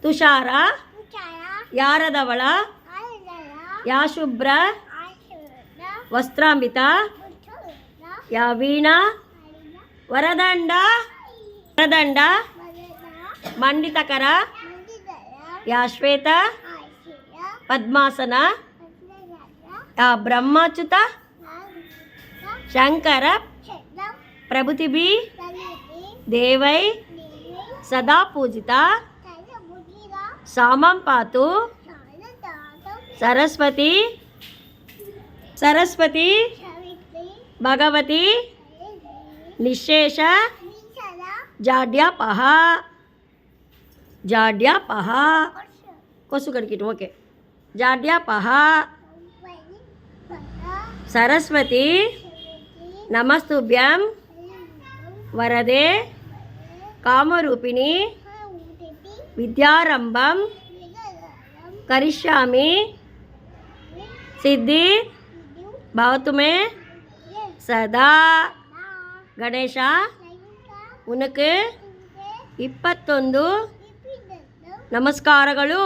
ತುಷಾರ ಯಾರದವಳ ಯಾ ಶುಭ್ರ ವಸ್ತ್ರಾಂಬಿತ ಯಾ ವೀಣಾ ವರದಂಡ ಮಂಡಿತಕರ ಯಾ ಶ್ವೇತ ಪದ್ಮಾಸನ ಯಾ ಬ್ರಹ್ಮಚ್ಯುತ ಶಂಕರ ಪ್ರಭುತಿಭಿ ದೇವೈ ಸದಾ ಪೂಜಿತ ಸಾಮಂ ಪಾತು ಸರಸ್ವತಿ ಭಗವತಿ ನಿಶೇಷ ಜಾಡ್ಯಾಪಹ ಕೊಸು ಕಡಿಕಿಟ್ಟು ಓಕೆ ಜಾಡ್ಯಾಪಹ ಸರಸ್ವತಿ ನಮಸ್ತುಭ್ಯಂ ವರದೆ ಕಾಮರೂಪಿಣಿ ವಿದ್ಯಾರಂಭಂ ಕರಿಷ್ಯಾಮಿ ಸಿದ್ಧಿ ಭವತು ಮೇ ಸದಾ ಗಣೇಶ ಉನಕ್ಕೆ 21 ನಮಸ್ಕಾರಗಳು.